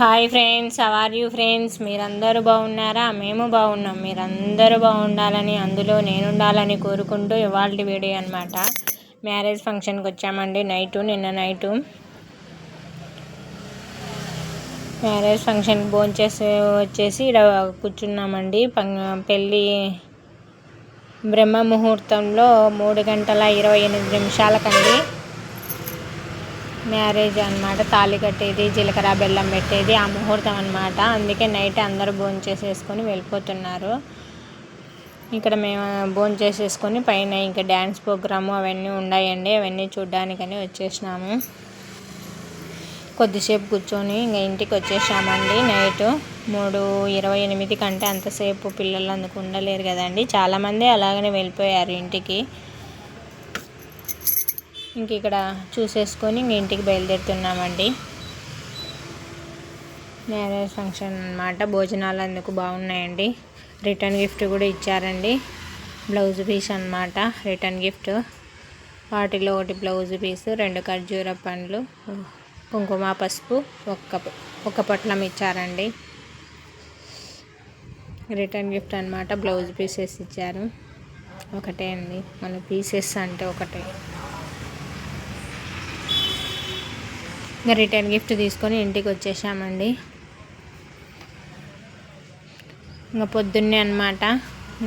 Hi friends, how are you friends? మీరందరూ బాగున్నారా? మేము బాగున్నాం. మీరందరూ బాగుండాలని, అందులో నేను ఉండాలని కోరుకుంటూ ఇవాళ వీడియో అనమాట. మ్యారేజ్ ఫంక్షన్కి వచ్చామండి. నిన్న నైటు మ్యారేజ్ ఫంక్షన్కి భోంచేసి వచ్చేసి ఇక్కడ కూర్చున్నామండి. పెళ్ళి బ్రహ్మ ముహూర్తంలో 3:28 మ్యారేజ్ అనమాట. తాళి కట్టేది, జీలకర్ర బెల్లం పెట్టేది ఆ ముహూర్తం అనమాట. అందుకే నైట్ అందరూ భోంచేసేసుకొని వెళ్ళిపోతున్నారు. ఇక్కడ మేము భోంచేసేసుకొని పైన ఇంకా డ్యాన్స్ ప్రోగ్రాము అవన్నీ ఉన్నాయండి. అవన్నీ చూడ్డానికని వచ్చేసినాము. కొద్దిసేపు కూర్చొని ఇంకా ఇంటికి వచ్చేసామండి. నైట్ 3:28 కంటే అంతసేపు పిల్లలు అందుకు ఉండలేరు కదండి. చాలామంది అలాగనే వెళ్ళిపోయారు ఇంటికి. ఇంక ఇక్కడ చూసేసుకొని ఇంక ఇంటికి బయలుదేరుతున్నామండి. మ్యారేజ్ ఫంక్షన్ అనమాట. భోజనాలు అందుకు బాగున్నాయండి. రిటర్న్ గిఫ్ట్ కూడా ఇచ్చారండి. బ్లౌజ్ పీస్ అనమాట రిటర్న్ గిఫ్ట్. వాటిలో ఒకటి బ్లౌజ్ పీసు, 2 ఖర్జూర పండ్లు, కుంకుమ పసుపు, ఒక్క పొట్లం ఇచ్చారండి. రిటర్న్ గిఫ్ట్ అనమాట. బ్లౌజ్ పీసెస్ ఇచ్చారు. ఒకటే అండి, మన పీసెస్ అంటే ఒకటే. ఇంకా రిటర్న్ గిఫ్ట్ తీసుకొని ఇంటికి వచ్చేసామండి. ఇంకా పొద్దున్నే అనమాట,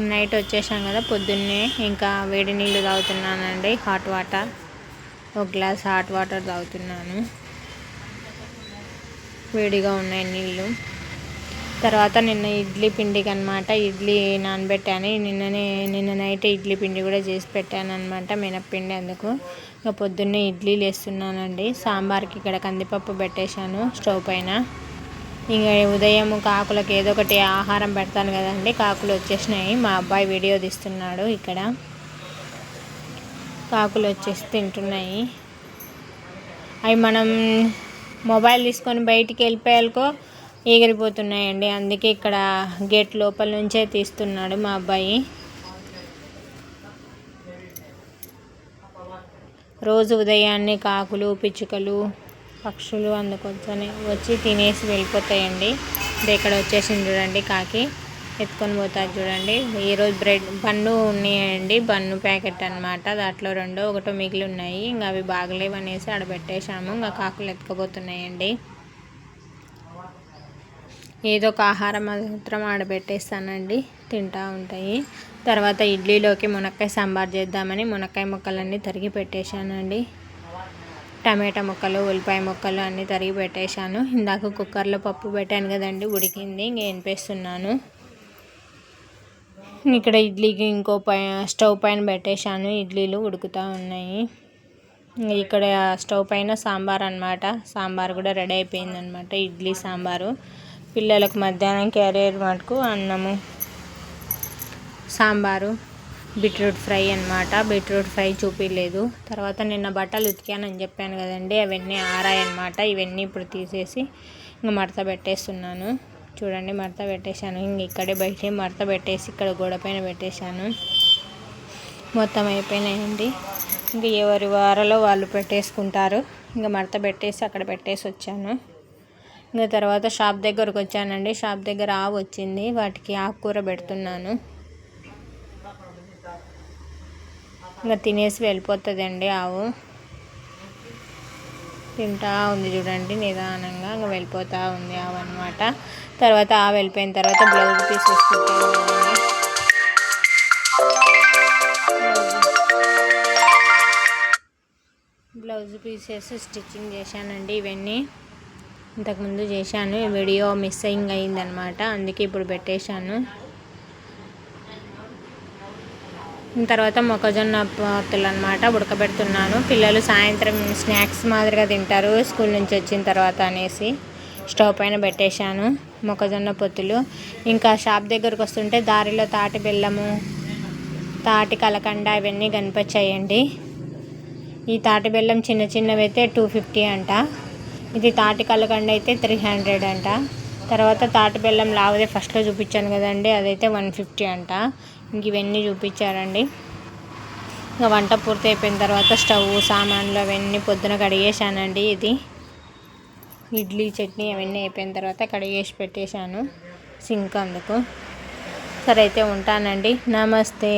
నైట్ వచ్చేసాం కదా, పొద్దున్నే ఇంకా వేడి నీళ్ళు తాగుతున్నానండి. హాట్ వాటర్, ఒక గ్లాస్ హాట్ వాటర్ తాగుతున్నాను. వేడిగా ఉన్నాయి నీళ్ళు. తర్వాత నిన్న ఇడ్లీ పిండికి అనమాట, ఇడ్లీ నానబెట్టాను. నిన్న నైట్ ఇడ్లీ పిండి కూడా చేసి పెట్టాను అనమాట, మినప్పిండి. అందుకు ఇంకా పొద్దున్నే ఇడ్లీలు వేస్తున్నానండి. సాంబార్కి ఇక్కడ కందిపప్పు పెట్టేశాను స్టవ్ పైన. ఇంకా ఉదయం కాకులకు ఏదో ఒకటి ఆహారం పెడతాను కదండి. కాకులు వచ్చేసినాయి. మా అబ్బాయి వీడియో తీస్తున్నాడు. ఇక్కడ కాకులు వచ్చేసి తింటున్నాయి. అవి మనం మొబైల్ తీసుకొని బయటికి వెళ్ళిపోయాలకో ఎగిరిపోతున్నాయండి. అందుకే ఇక్కడ గేట్ లోపల నుంచే తీస్తున్నాడు మా అబ్బాయి. రోజు ఉదయాన్నే కాకులు, పిచ్చుకలు, పక్షులు అందుకొచ్చని వచ్చి తినేసి వెళ్ళిపోతాయండి. ఇక్కడ వచ్చేసింది చూడండి, కాకి ఎత్తుకొని పోతారు చూడండి. ఈరోజు బన్ను ఉన్నాయండి. బన్ను ప్యాకెట్ అనమాట. దాంట్లో 2 ఒకటో మిగిలి ఉన్నాయి. ఇంకా అవి బాగలేవు అనేసి ఆడ పెట్టేశాము. ఇంకా కాకులు ఎత్తుకుపోతున్నాయండి. ఏదో ఒక ఆహారం మాత్రం ఆడబెట్టేస్తానండి, తింటూ ఉంటాయి. తర్వాత ఇడ్లీలోకి మునక్కాయ సాంబార్ చేద్దామని మునక్కాయ ముక్కలన్నీ తరిగి పెట్టేశానండి. టమాటా ముక్కలు, ఉల్లిపాయ ముక్కలు అన్నీ తరిగి పెట్టేశాను. ఇందాక కుక్కర్లో పప్పు పెట్టాను కదండి, ఉడికింది. ఇంక వేపేస్తున్నాను. ఇక్కడ ఇడ్లీకి ఇంకో స్టవ్ పైన పెట్టేశాను. ఇడ్లీలు ఉడుకుతూ ఉన్నాయి. ఇక్కడ స్టవ్ పైన సాంబార్ అనమాట. సాంబార్ కూడా రెడీ అయిపోయింది అనమాట. ఇడ్లీ సాంబారు. పిల్లలకు మధ్యాహ్నం క్యారియర్ మటుకు అన్నము, సాంబారు, బీట్రూట్ ఫ్రై అనమాట. బీట్రూట్ ఫ్రై చూపించలేదు. తర్వాత నిన్న బట్టలు ఉతికానని చెప్పాను కదండి, అవన్నీ ఆరాయన్నమాట. ఇవన్నీ ఇప్పుడు తీసేసి ఇంక మడత పెట్టేస్తున్నాను. చూడండి, మడత పెట్టేశాను. ఇంక ఇక్కడే బయట మడత పెట్టేసి ఇక్కడ గోడ పైన పెట్టేశాను. మొత్తం అయిపోయినాయండి. ఇంక ఎవరి వారలో వాళ్ళు పెట్టేసుకుంటారు. ఇంకా మడత పెట్టేసి అక్కడ పెట్టేసి వచ్చాను. ఇంకా తర్వాత షాప్ దగ్గరకు వచ్చానండి. షాప్ దగ్గర ఆవు వచ్చింది. వాటికి ఆకుకూర పెడుతున్నాను. ఇంకా తినేసి వెళ్ళిపోతుందండి ఆవు. తింటా ఉంది చూడండి నిదానంగా. ఇంకా వెళ్ళిపోతూ ఉంది ఆవు అనమాట. తర్వాత ఆవు వెళ్ళిపోయిన తర్వాత బ్లౌజ్ పీస్ వేసుకుంటాను. బ్లౌజ్ పీసెస్ స్టిచ్చింగ్ చేశానండి. ఇవన్నీ ఇంతకుముందు చేశాను. వీడియో మిస్సింగ్ అయిందనమాట, అందుకే ఇప్పుడు పెట్టేశాను. తర్వాత మొక్కజొన్న పొత్తులు అనమాట ఉడకబెడుతున్నాను. పిల్లలు సాయంత్రం స్నాక్స్ మాదిరిగా తింటారు స్కూల్ నుంచి వచ్చిన తర్వాత అనేసి స్టవ్ పైన పెట్టేశాను మొక్కజొన్న పొత్తులు. ఇంకా షాప్ దగ్గరకు వస్తుంటే దారిలో తాటి బెల్లము, తాటి కలకండ ఇవన్నీ కనిపించాయండి. ఈ తాటి బెల్లం చిన్న చిన్నవి అయితే 250 అంట. ఇది తాటి కలకండ అయితే 300 అంట. తర్వాత తాటి బెల్లం లావదే ఫస్ట్లో చూపించాను కదండి, అదైతే 150 అంట. ఇంక ఇవన్నీ చూపించారండి. ఇంకా వంట పూర్తి అయిపోయిన తర్వాత స్టవ్ సామాన్లు అవన్నీ పొద్దున కడిగేశానండి. ఇది ఇడ్లీ చట్నీ అవన్నీ అయిపోయిన తర్వాత కడిగేసి పెట్టేశాను సింక్ అందుకు. సరే అయితే ఉంటానండి. నమస్తే.